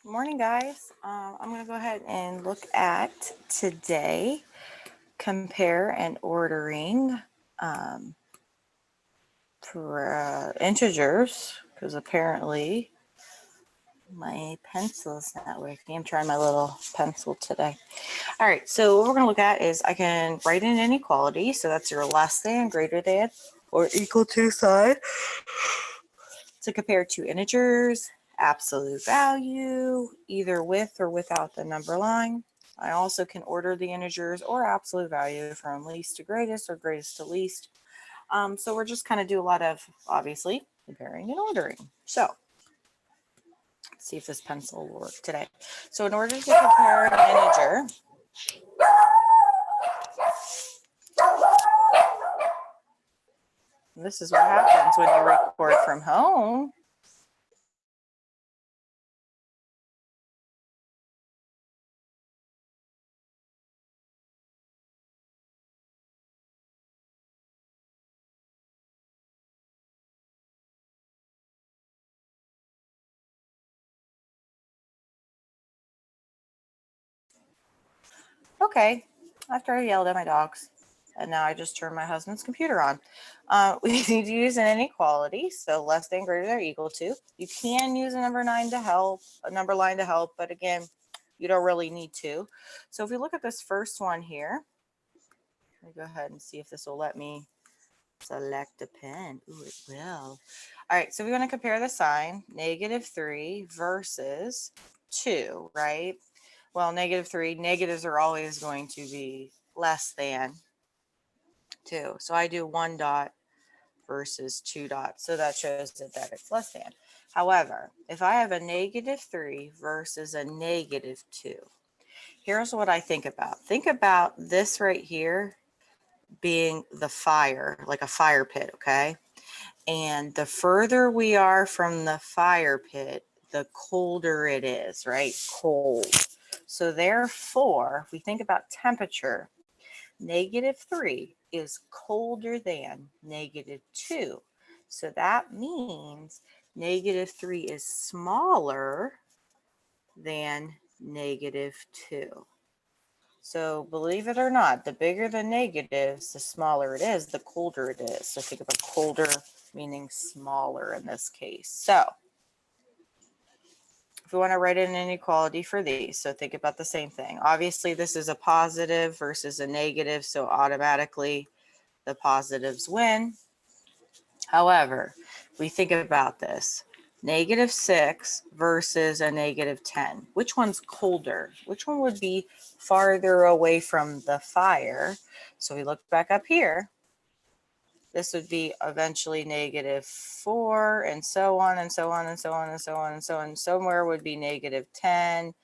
Good morning, guys. I'm going to go ahead and look at today, compare and ordering for integers, because apparently my pencil is not working. I'm trying my little pencil today. All right, so what we're going to look at is I can write in inequality. So that's your less than, greater than, or equal to sign to compare two integers, absolute value, either with or without the number line. I also can order the integers or absolute value from least to greatest or greatest to least. So we're just kind of do a lot of, obviously, comparing and ordering. So let's see if this pencil will work today. So in order to compare an integer, this is what happens when you record from home. Okay, after I yelled at my dogs, and now I just turned my husband's computer on. We need to use an inequality, so less than, greater than, or equal to. You can use a number line to help, but again, you don't really need to. So if we look at this first one here, let me go ahead and see if this will let me select a pen. Ooh, it will. All right, so we want to compare the sign, -3 versus 2, right? Well, -3, negatives are always going to be less than 2. So I do 1 dot versus 2 dots. So that shows that it's less than. However, if I have a -3 versus a -2, here's what I think about. Think about this right here being the fire, like a fire pit, okay? And the further we are from the fire pit, the colder it is, right? Cold. So therefore, if we think about temperature, -3 is colder than -2. So that means -3 is smaller than -2. So believe it or not, the bigger the negatives, the smaller it is, the colder it is. So think about colder meaning smaller in this case. So if we want to write in an inequality for these, so think about the same thing. Obviously, this is a positive versus a negative, so automatically the positives win. However, we think about this. -6 versus a -10. Which one's colder? Which one would be farther away from the fire? So we look back up here. This would be eventually -4 and so on and so on and so on and so on and so on. Somewhere would be -10.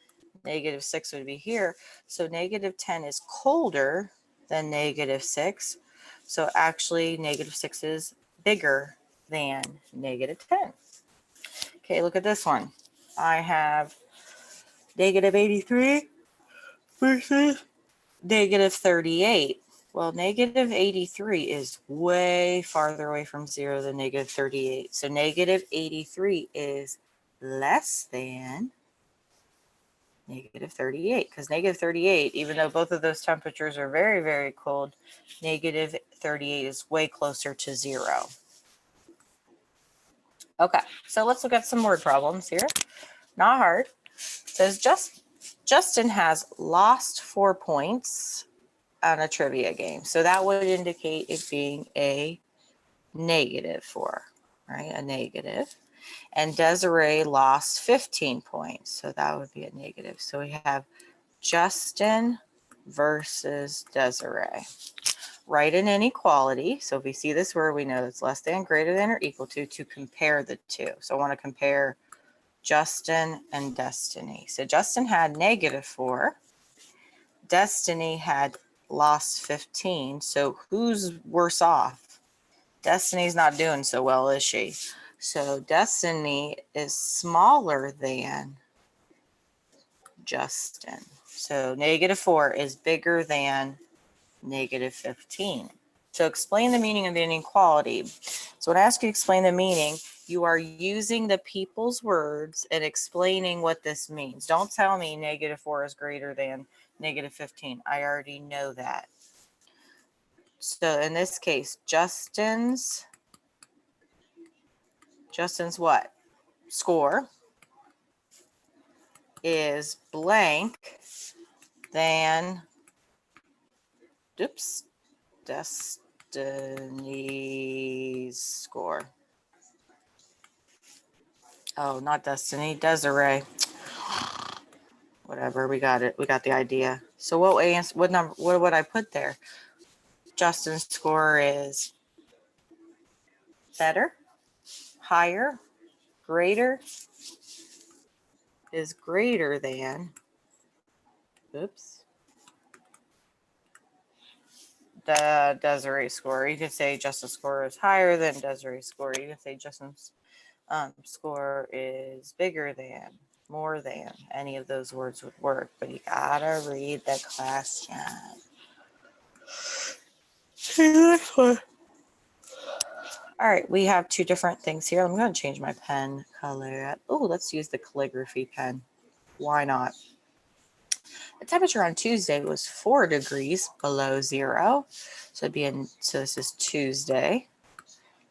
-6 would be here. So -10 is colder than -6. So actually -6 is bigger than -10. Okay, look at this one. I have -83 versus -38. Well, -83 is way farther away from 0 than -38. So -83 is less than -38, because -38, even though both of those temperatures are very, very cold, -38 is way closer to 0. Okay, so let's look at some word problems here. Not hard. It says Justin has lost 4 points on a trivia game. So that would indicate it being a -4, right? A negative. And Desiree lost 15 points. So that would be a negative. So we have Justin versus Desiree. Write an inequality. So if we see this word, we know it's less than, greater than, or equal to compare the two. So I want to compare Justin and Destiny. So Justin had -4. Destiny had lost 15. So who's worse off? Destiny's not doing so well, is she? So Destiny is smaller than Justin. So -4 is bigger than -15. So explain the meaning of the inequality. So when I ask you to explain the meaning, You are using the people's words and explaining what this means. Don't tell me -4 is greater than -15. I already know that. So in this case, Justin's what? Score is blank than, Destiny's score. Oh, not Destiny, Desiree. Whatever, we got it. We got the idea. So what number, what would I put there? Justin's score is better, higher, greater, is greater than, the Desiree score. You could say Justin's score is higher than Desiree's score. You could say Justin's score is bigger than, more than. Any of those words would work, but you gotta read the question. All right, we have two different things here. I'm going to change my pen color. Oh, let's use the calligraphy pen. Why not? The temperature on Tuesday was 4 degrees below zero. So this is Tuesday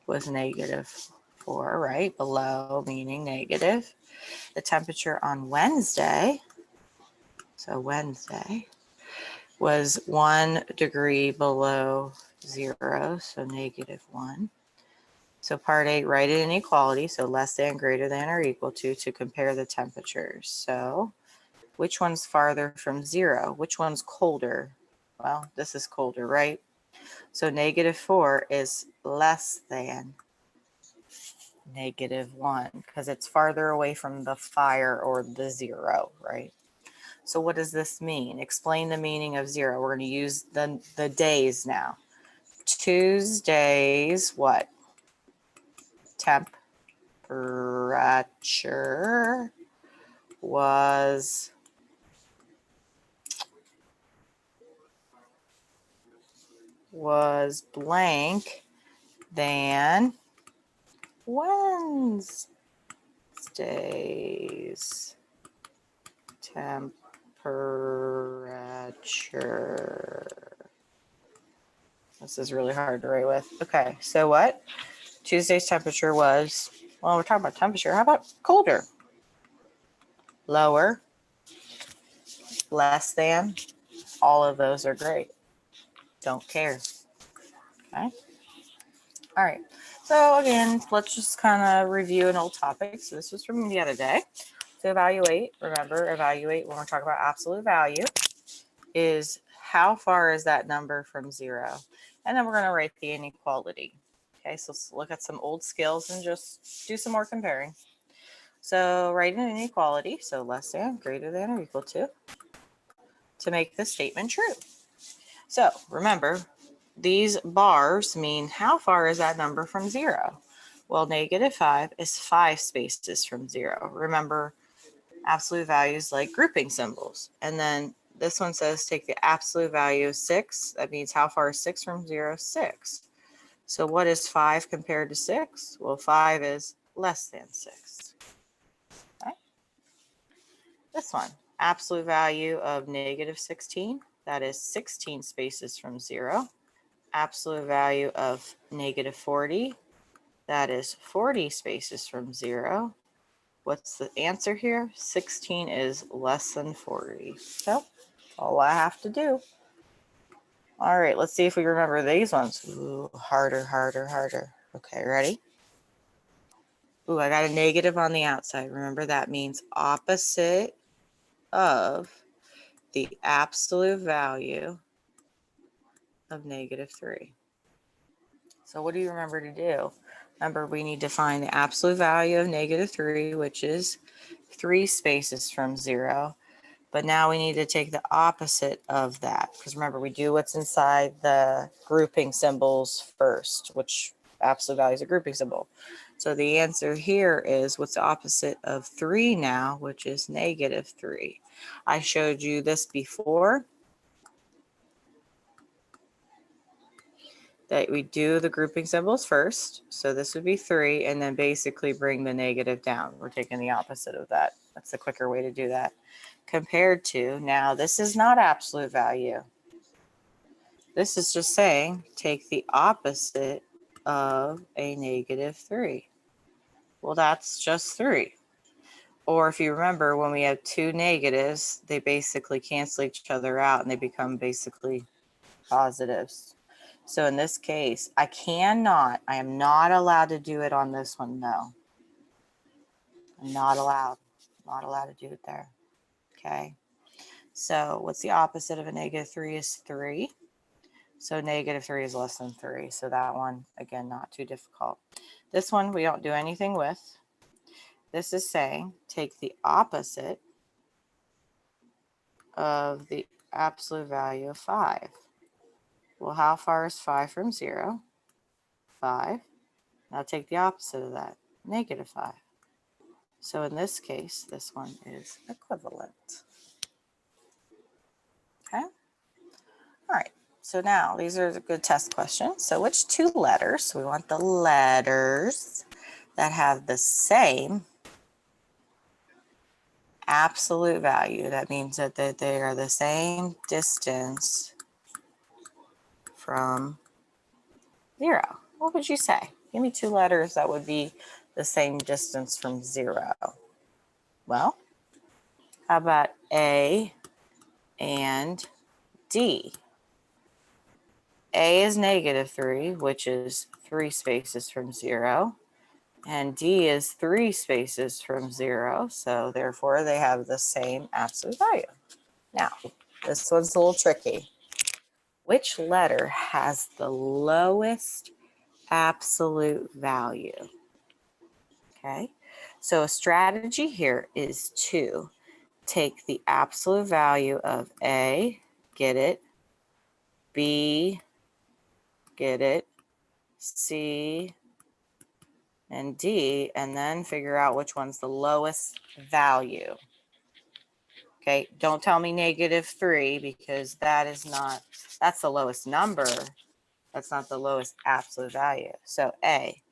was -4, right? Below meaning negative. The temperature on Wednesday, so Wednesday, was 1 degree below zero, so -1. So part 8, write an inequality, so less than, greater than, or equal to compare the temperatures. So which one's farther from zero? Which one's colder? Well, this is colder, right? So -4 is less than -1 because it's farther away from the fire or the zero, right? So what does this mean? Explain the meaning of zero. We're going to use the days now. Tuesday's what? Temperature was blank than Wednesday's temperature. This is really hard to write with. Okay, so what? Tuesday's temperature was, well, we're talking about temperature. How about colder? Lower, less than, all of those are great. Don't care. Okay. All right. So again, let's just kind of review an old topic. So this was from the other day. To evaluate, remember, evaluate when we're talking about absolute value is how far is that number from zero? And then we're going to write the inequality. Okay, so let's look at some old skills and just do some more comparing. So write an inequality, so less than, greater than, or equal to make this statement true. So remember, these bars mean how far is that number from zero? Well, -5 is 5 spaces from zero. Remember, absolute values like grouping symbols. And then this one says take the absolute value of 6. That means how far is 6 from 0? 6. So what is 5 compared to 6? Well, 5 is less than 6. Okay. This one, absolute value of -16. That is 16 spaces from 0. Absolute value of -40. That is 40 spaces from 0. What's the answer here? 16 is less than 40. So all I have to do. All right, let's see if we remember these ones. Ooh, harder, harder, harder. Okay, ready? Ooh, I got a negative on the outside. Remember, that means opposite of the absolute value of -3. So what do you remember to do? Remember, we need to find the absolute value of -3, which is 3 spaces from 0. But now we need to take the opposite of that. Because remember, we do what's inside the grouping symbols first, which absolute value is a grouping symbol. So the answer here is what's the opposite of 3 now, which is -3. I showed you this before. that we do the grouping symbols first. So this would be 3, and then basically bring the negative down. We're taking the opposite of that. That's the quicker way to do that. Compared to, now this is not absolute value. This is just saying take the opposite of a -3. Well, that's just 3. Or if you remember, when we have two negatives, they basically cancel each other out and they become basically positives. So in this case, I am not allowed to do it on this one, no. I'm not allowed to do it there. Okay. So what's the opposite of a -3 is 3. So -3 is less than 3. So that one, again, not too difficult. This one we don't do anything with. This is saying take the opposite of the absolute value of 5. Well, how far is 5 from 0? 5. Now take the opposite of that, -5. So in this case, this one is equivalent. Okay. All right. So now these are the good test questions. So which two letters? We want the letters that have the same absolute value. That means that they are the same distance from 0. What would you say? Give me two letters that would be the same distance from 0. Well, how about A and D? A is -3, which is 3 spaces from 0. And D is 3 spaces from 0. So therefore, they have the same absolute value. Now, this one's a little tricky. Which letter has the lowest absolute value? Okay, so a strategy here is to take the absolute value of A, get it, B, get it, C, and D, and then figure out which one's the lowest value. Okay, don't tell me -3 because that's the lowest number. That's not the lowest absolute value. So A,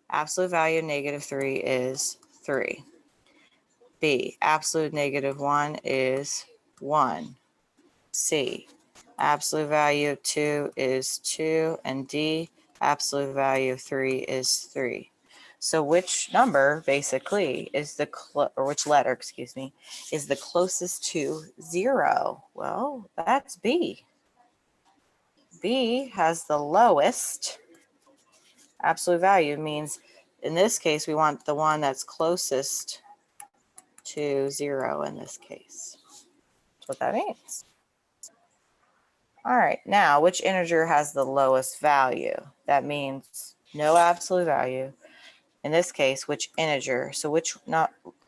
absolute value of -3 is 3. B, absolute -1 is 1. C, absolute value of 2 is 2. And D, absolute value of 3 is 3. So which number basically is or which letter, excuse me, is the closest to 0? Well, that's B. B has the lowest absolute value. Means in this case, we want the one that's closest to 0 in this case. That's what that means. All right, now which integer has the lowest value? That means no absolute value. In this case, which integer? So which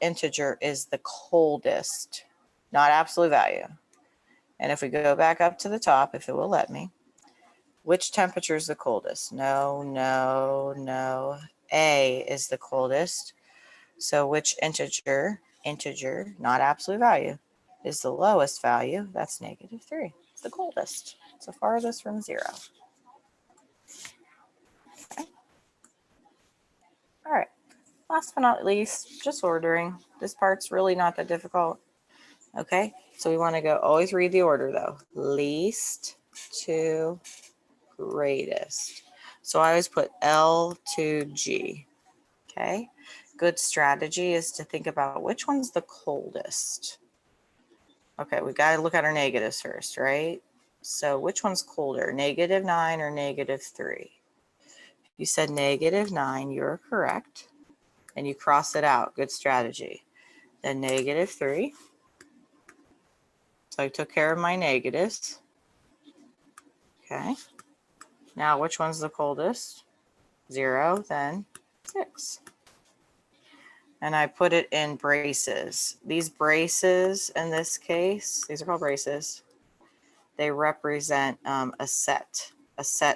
integer is the coldest? Not absolute value. And if we go back up to the top, if it will let me, which temperature is the coldest? No, no, no. A is the coldest. So which integer, not absolute value, is the lowest value? That's -3. It's the coldest. It's the farthest from 0. Okay. All right. Last but not least, just ordering. This part's really not that difficult. Okay. So we want to always read the order though. Least to greatest. So I always put L to G. Okay. Good strategy is to think about which one's the coldest. Okay, we got to look at our negatives first, right? So which one's colder, -9 or -3? You said -9, you're correct. And you cross it out, good strategy. Then -3. So I took care of my negatives. Okay. Now which one's the coldest? 0, then 6. And I put it in braces. These braces, in this case, these are called braces. They represent a set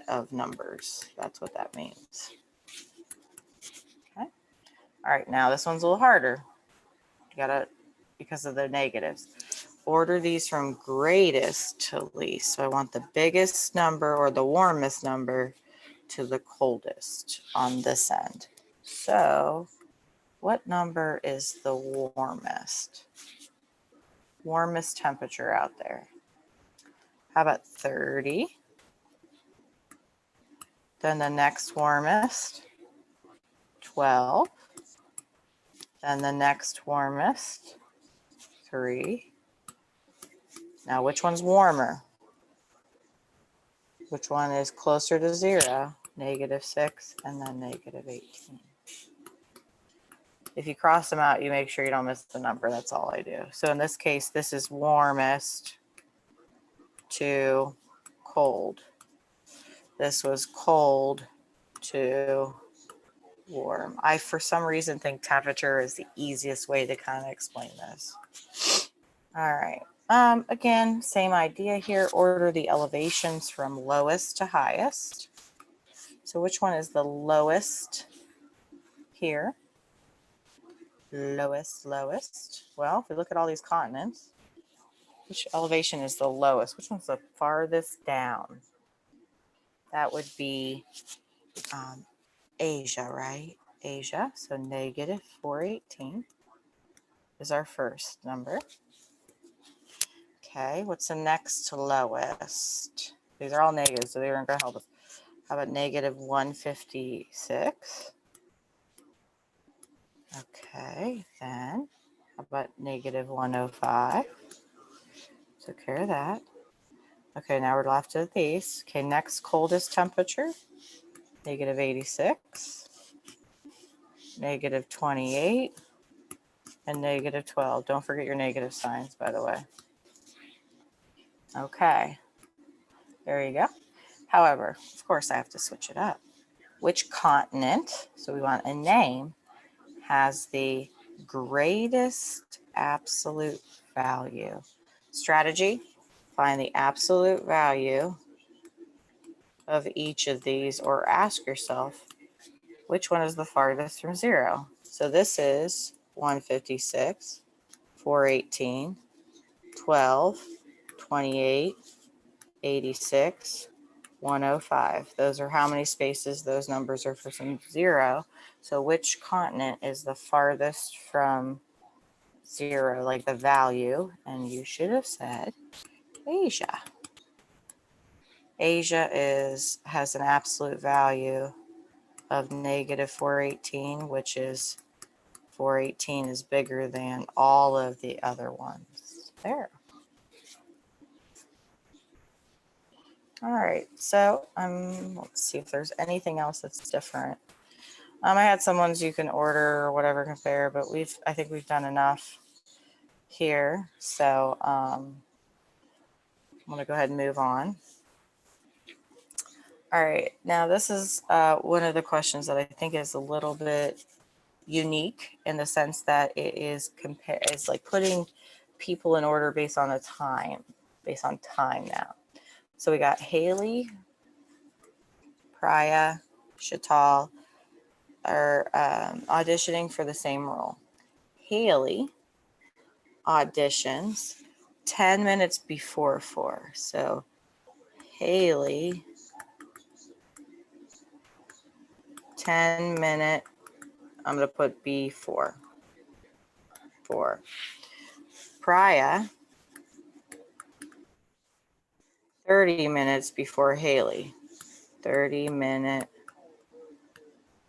of numbers. That's what that means. Okay. All right, now this one's a little harder. You gotta, because of the negatives. Order these from greatest to least. So I want the biggest number or the warmest number to the coldest on this end. So what number is the warmest? Warmest temperature out there? How about 30? Then the next warmest, 12. Then the next warmest, 3. Now, which one's warmer? Which one is closer to 0? -6 and then -18. If you cross them out, you make sure you don't miss the number. That's all I do. So in this case, this is warmest to cold. This was cold to warm. I, for some reason, think temperature is the easiest way to kind of explain this. All right. Again, same idea here. Order the elevations from lowest to highest. So which one is the lowest here? Lowest. Well, if we look at all these continents, which elevation is the lowest? Which one's the farthest down? That would be Asia, right? Asia. So -418 is our first number. Okay, what's the next lowest? These are all negatives, so they aren't going to help us. How about -156? Okay, then how about -105? Took care of that. Okay, now we're left with these. Okay, next coldest temperature, -86, -28, and -12. Don't forget your negative signs, by the way. Okay, there you go. However, of course, I have to switch it up. Which continent, so we want a name, has the greatest absolute value? Strategy, find the absolute value of each of these, or ask yourself, which one is the farthest from 0? So this is 156, 418, 12, 28, 86, 105. Those are how many spaces those numbers are from 0. So which continent is the farthest from 0, like the value? And you should have said Asia. Asia has an absolute value of -418, which is 418 is bigger than all of the other ones there. All right, so let's see if there's anything else that's different. I had some ones you can order or whatever, compare, but I think we've done enough here. So I'm gonna go ahead and move on. All right, now this is one of the questions that I think is a little bit unique in the sense that it is it's like putting people in order based on time now. So we got Haley, Priya, Shatal are auditioning for the same role. Haley auditions 10 minutes before 4. So Haley, 10-minute, I'm going to put before 4. Priya, 30 minutes before Haley. 30-minute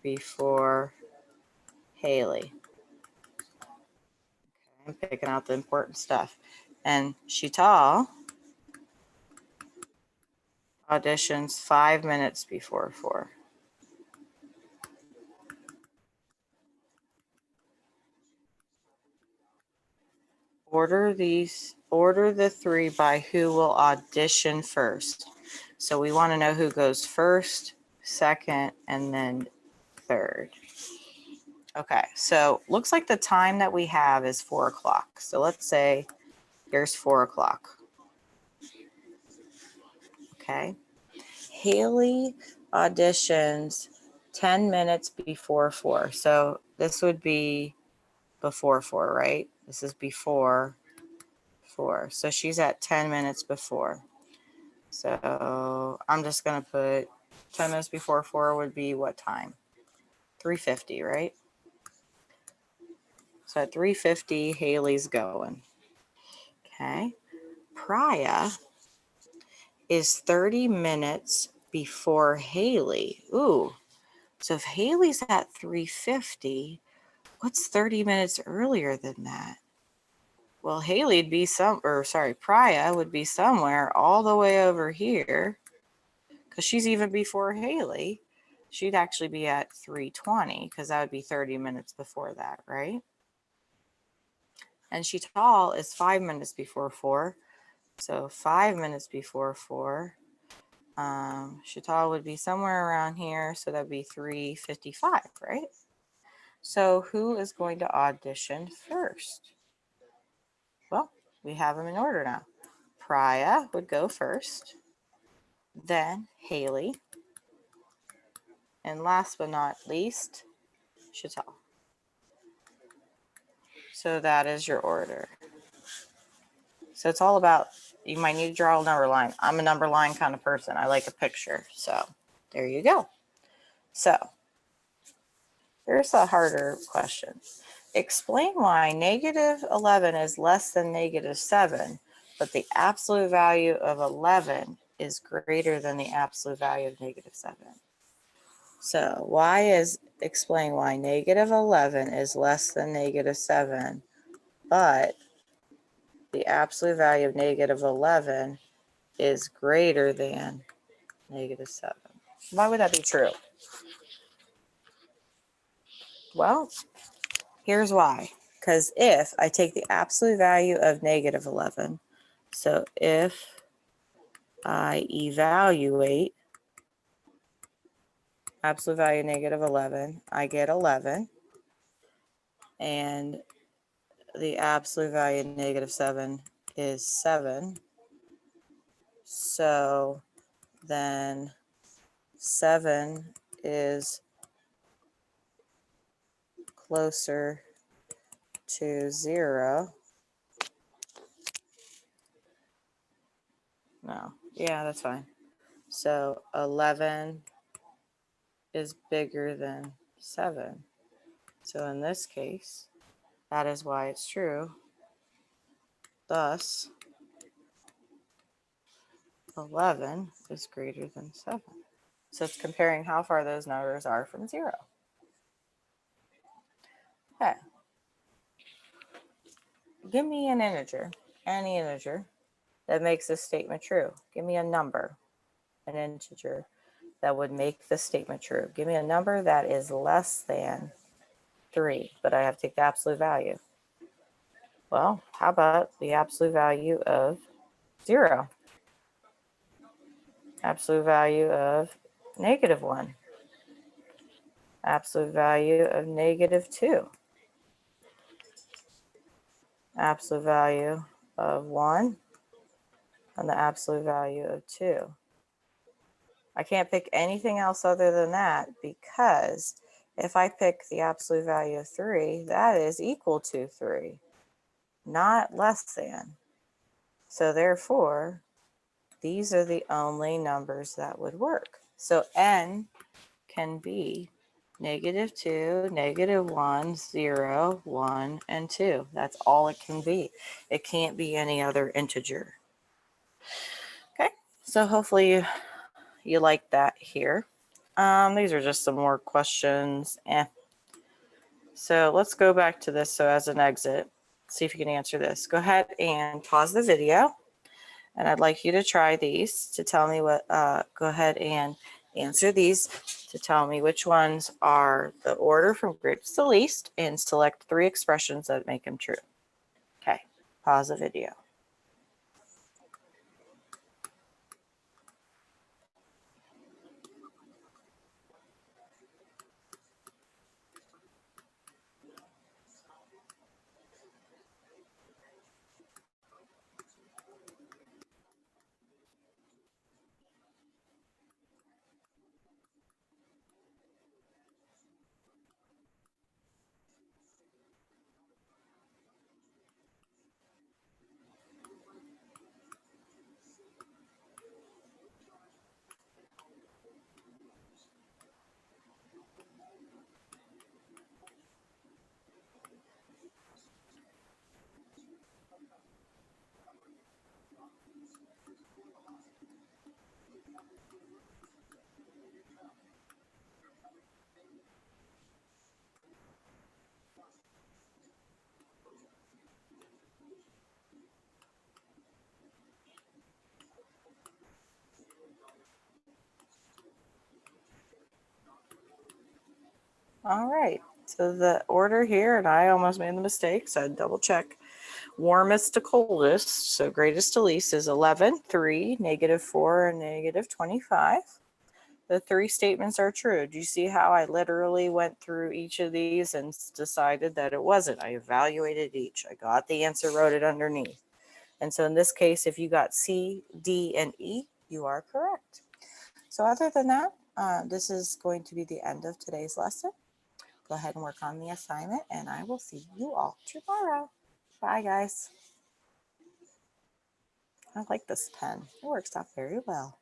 before Haley. Okay, I'm picking out the important stuff. And Sheetal auditions 5 minutes before 4. Order the 3 by who will audition first. So we want to know who goes first, second, and then third. Okay, so looks like the time that we have is 4 o'clock. So let's say here's 4 o'clock. Okay. Haley auditions 10 minutes before 4. So this would be before 4, right? This is before 4. So she's at 10 minutes before. So I'm just going to put 10 minutes before 4 would be what time? 3:50, right? So at 3:50, Haley's going. Okay. Priya is 30 minutes before Haley. Ooh. So if Haley's at 3:50, what's 30 minutes earlier than that? Well, Haley'd be Priya would be somewhere all the way over here, because she's even before Haley. She'd actually be at 3:20, because that would be 30 minutes before that, right? And Sheetal is 5 minutes before 4. So 5 minutes before 4. Sheetal would be somewhere around here. So that'd be 3:55, right? So who is going to audition first? Well, we have them in order now. Priya would go first, then Haley, and last but not least, Sheetal. So that is your order. So it's all about, you might need to draw a number line. I'm a number line kind of person. I like a picture. So there you go. So here's a harder question. Explain why -11 is less than -7, but the absolute value of 11 is greater than the absolute value of -7. So explain why -11 is less than -7, but the absolute value of -11 is greater than -7. Why would that be true? Well, here's why. Because if I take the absolute value of -11, so if I evaluate absolute value -11, I get 11. And the absolute value of -7 is 7. So then 7 is closer to 0. No, yeah, that's fine. So 11 is bigger than 7. So in this case, that is why it's true. Thus, 11 is greater than 7. So it's comparing how far those numbers are from 0. Okay. Give me an integer, any integer, that makes this statement true. Give me a number, an integer that would make this statement true. Give me a number that is less than 3, but I have to take the absolute value. Well, how about the absolute value of 0? Absolute value of -1. Absolute value of -2. Absolute value of 1. And the absolute value of 2. I can't pick anything else other than that, because if I pick the absolute value of 3, that is equal to 3, not less than. So therefore, these are the only numbers that would work. So n can be -2, -1, 0, 1, and 2. That's all it can be. It can't be any other integer. Okay, so hopefully you like that here. These are just some more questions. So let's go back to this. So as an exit, see if you can answer this. Go ahead and pause the video. And I'd like you to try these to tell me go ahead and answer these to tell me which ones are the order from greatest to least, and select 3 expressions that make them true. Okay, pause the video. All right. So the order here, and I almost made the mistake, so I'd double check. Warmest to coldest, so greatest to least is 11, 3, -4, and -25. The three statements are true. Do you see how I literally went through each of these and decided that it wasn't? I evaluated each. I got the answer, wrote it underneath. And so in this case, if you got C, D, and E, you are correct. So other than that, this is going to be the end of today's lesson. Go ahead and work on the assignment, and I will see you all tomorrow. Bye, guys. I like this pen. It works out very well.